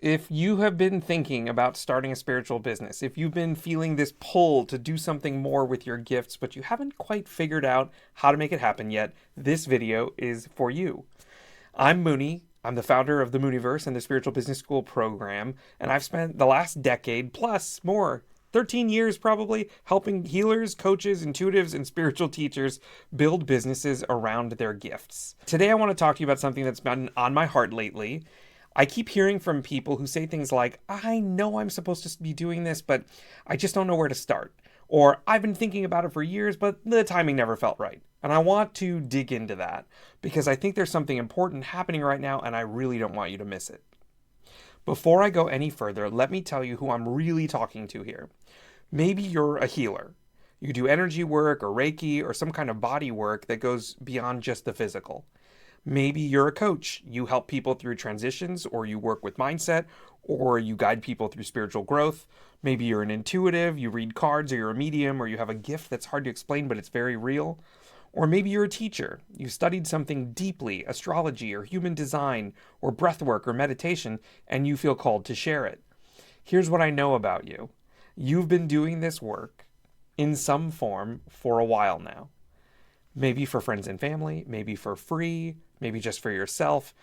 If you have been thinking about starting a spiritual business, if you've been feeling this pull to do something more with your gifts, but you haven't quite figured out how to make it happen yet, this video is for you. I'm Mooney. I'm the founder of the Muniverse and the Spiritual Business School program, and I've spent the last decade plus more 13 years probably helping healers, coaches, intuitives, and spiritual teachers build businesses around their gifts. Today, I want to talk to you about something that's been on my heart lately. I keep hearing from people who say things like, I know I'm supposed to be doing this, but I just don't know where to start. Or I've been thinking about it for years, but the timing never felt right. And I want to dig into that because I think there's something important happening right now and I really don't want you to miss it. Before I go any further, let me tell you who I'm really talking to here. Maybe you're a healer. You do energy work or Reiki or some kind of body work that goes beyond just the physical. Maybe you're a coach. You help people through transitions, or you work with mindset, or you guide people through spiritual growth. Maybe you're an intuitive, you read cards, or you're a medium, or you have a gift that's hard to explain, but it's very real. Or maybe you're a teacher. You studied something deeply, astrology, or human design, or breathwork, or meditation, and you feel called to share it. Here's what I know about you. You've been doing this work in some form for a while now. Maybe for friends and family, maybe for free, maybe just for yourself.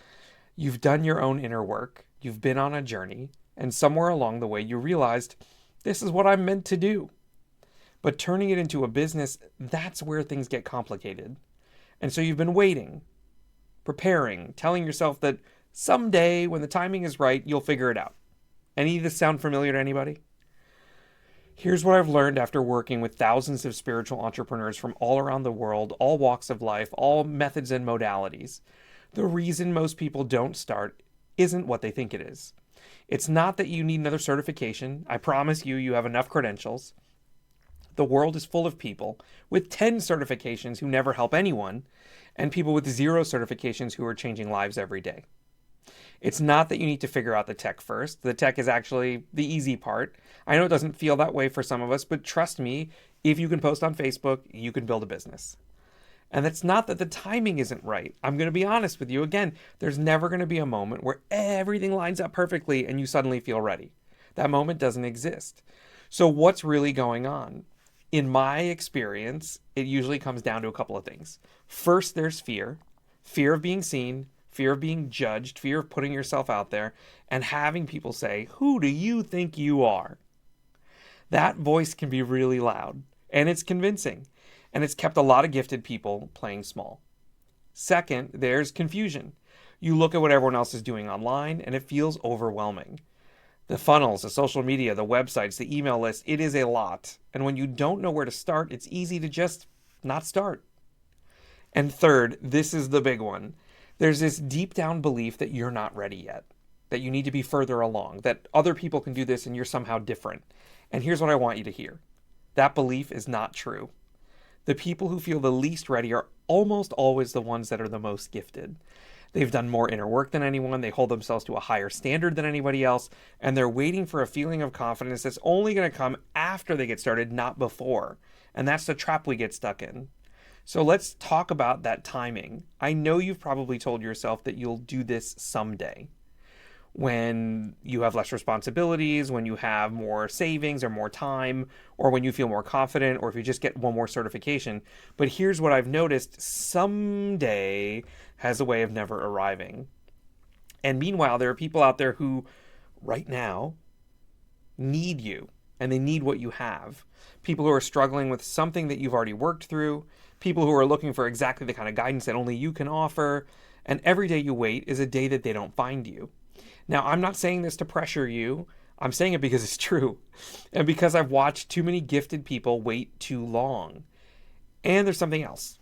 You've done your own inner work. You've been on a journey, and somewhere along the way you realized, this is what I'm meant to do. But turning it into a business, that's where things get complicated. And so you've been waiting, preparing, telling yourself that someday when the timing is right, you'll figure it out. Any of this sound familiar to anybody? Here's what I've learned after working with thousands of spiritual entrepreneurs from all around the world, all walks of life, all methods and modalities. The reason most people don't start isn't what they think it is. It's not that you need another certification. I promise you, you have enough credentials. The world is full of people with 10 certifications who never help anyone, and people with 0 certifications who are changing lives every day. It's not that you need to figure out the tech first. The tech is actually the easy part. I know it doesn't feel that way for some of us, but trust me, if you can post on Facebook, you can build a business. And it's not that the timing isn't right. I'm going to be honest with you. Again, there's never going to be a moment where everything lines up perfectly and you suddenly feel ready. That moment doesn't exist. So what's really going on? In my experience, it usually comes down to a couple of things. First, there's fear. Fear of being seen, fear of being judged, fear of putting yourself out there, and having people say, who do you think you are? That voice can be really loud, and it's convincing, and it's kept a lot of gifted people playing small. Second, there's confusion. You look at what everyone else is doing online, and it feels overwhelming. The funnels, the social media, the websites, the email list, it is a lot. And when you don't know where to start, it's easy to just not start. And third, this is the big one. There's this deep down belief that you're not ready yet, that you need to be further along, that other people can do this and you're somehow different. And here's what I want you to hear. That belief is not true. The people who feel the least ready are almost always the ones that are the most gifted. They've done more inner work than anyone, they hold themselves to a higher standard than anybody else, and they're waiting for a feeling of confidence that's only going to come after they get started, not before. And that's the trap we get stuck in. So let's talk about that timing. I know you've probably told yourself that you'll do this someday. When you have less responsibilities, when you have more savings or more time, or when you feel more confident, or if you just get one more certification. But here's what I've noticed. Someday has a way of never arriving. And meanwhile, there are people out there who right now need you, and they need what you have. People who are struggling with something that you've already worked through, people who are looking for exactly the kind of guidance that only you can offer, and every day you wait is a day that they don't find you. Now, I'm not saying this to pressure you. I'm saying it because it's true, and because I've watched too many gifted people wait too long. And there's something else.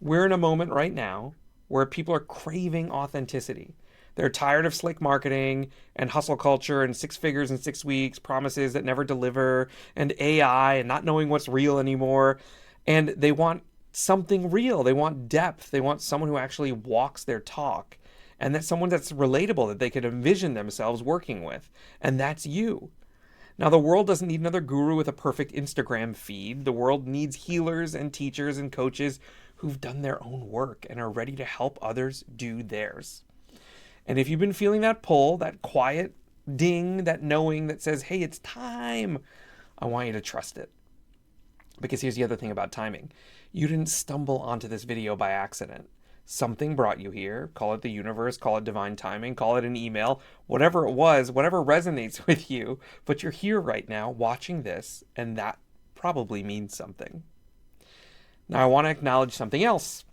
We're in a moment right now where people are craving authenticity. They're tired of slick marketing and hustle culture and 6 figures in 6 weeks, promises that never deliver, and AI and not knowing what's real anymore. And they want something real. They want depth. They want someone who actually walks their talk. And that's someone that's relatable, that they could envision themselves working with. And that's you. Now, the world doesn't need another guru with a perfect Instagram feed. The world needs healers and teachers and coaches who've done their own work and are ready to help others do theirs. And if you've been feeling that pull, that quiet ding, that knowing that says, hey, it's time. I want you to trust it. Because here's the other thing about timing. You didn't stumble onto this video by accident. Something brought you here. Call it the universe, call it divine timing, call it an email, whatever it was, whatever resonates with you. But you're here right now watching this, and that probably means something. Now, I want to acknowledge something else.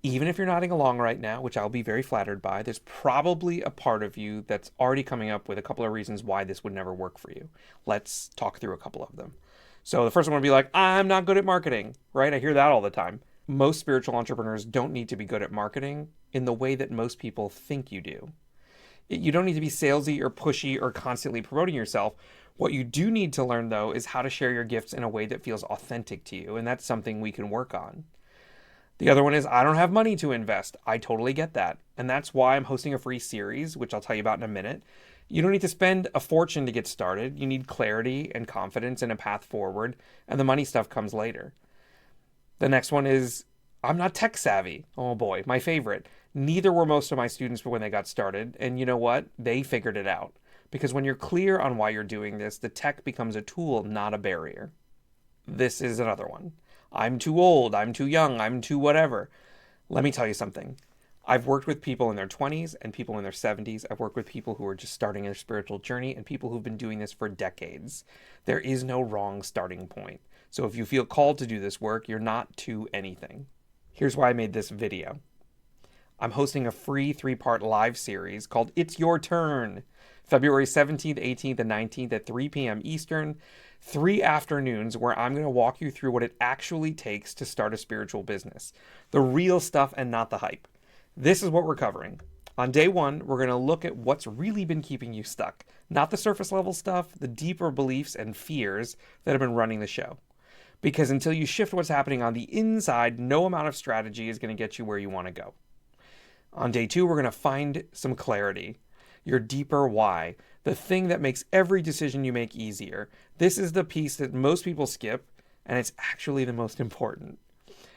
Even if you're nodding along right now, which I'll be very flattered by, there's probably a part of you that's already coming up with a couple of reasons why this would never work for you. Let's talk through a couple of them. So the first one would be like, I'm not good at marketing, right? I hear that all the time. Most spiritual entrepreneurs don't need to be good at marketing in the way that most people think you do. You don't need to be salesy or pushy or constantly promoting yourself. What you do need to learn, though, is how to share your gifts in a way that feels authentic to you, and that's something we can work on. The other one is, I don't have money to invest. I totally get that. And that's why I'm hosting a free series, which I'll tell you about in a minute. You don't need to spend a fortune to get started. You need clarity and confidence and a path forward, and the money stuff comes later. The next one is, I'm not tech savvy. Oh boy, my favorite. Neither were most of my students when they got started, and you know what? They figured it out. Because when you're clear on why you're doing this, the tech becomes a tool, not a barrier. This is another one. I'm too old, I'm too young, I'm too whatever. Let me tell you something. I've worked with people in their 20s and people in their 70s. I've worked with people who are just starting their spiritual journey and people who've been doing this for decades. There is no wrong starting point. So if you feel called to do this work, you're not too anything. Here's why I made this video. I'm hosting a free 3-part live series called It's Your Turn, February 17th, 18th, and 19th at 3 p.m. Eastern. 3 afternoons where I'm going to walk you through what it actually takes to start a spiritual business. The real stuff and not the hype. This is what we're covering. On day 1, we're going to look at what's really been keeping you stuck. Not the surface level stuff, the deeper beliefs and fears that have been running the show. Because until you shift what's happening on the inside, no amount of strategy is going to get you where you want to go. On day 2, we're going to find some clarity. Your deeper why. The thing that makes every decision you make easier. This is the piece that most people skip, and it's actually the most important.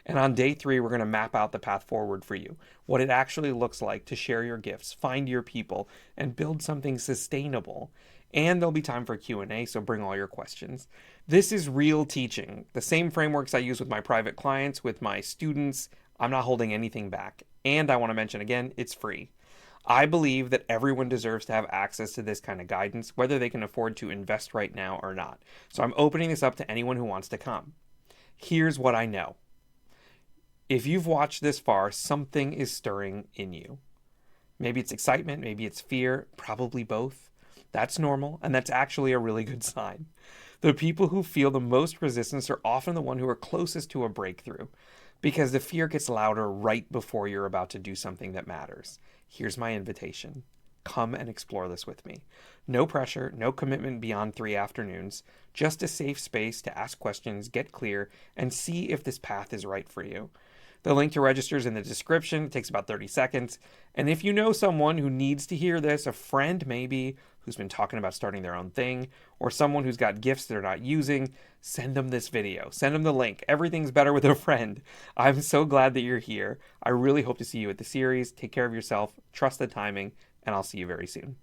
And on day 3, we're going to map out the path forward for you. What it actually looks like to share your gifts, find your people, and build something sustainable. And there'll be time for Q&A, so bring all your questions. This is real teaching. The same frameworks I use with my private clients, with my students. I'm not holding anything back. And I want to mention again, it's free. I believe that everyone deserves to have access to this kind of guidance, whether they can afford to invest right now or not. So I'm opening this up to anyone who wants to come. Here's what I know. If you've watched this far, something is stirring in you. Maybe it's excitement, maybe it's fear, probably both. That's normal, and that's actually a really good sign. The people who feel the most resistance are often the ones who are closest to a breakthrough, because the fear gets louder right before you're about to do something that matters. Here's my invitation. Come and explore this with me. No pressure, no commitment beyond 3 afternoons, just a safe space to ask questions, get clear, and see if this path is right for you. The link to register is in the description. It takes about 30 seconds. And if you know someone who needs to hear this, a friend maybe, who's been talking about starting their own thing, or someone who's got gifts they're not using, send them this video. Send them the link. Everything's better with a friend. I'm so glad that you're here. I really hope to see you at the series. Take care of yourself. Trust the timing, and I'll see you very soon.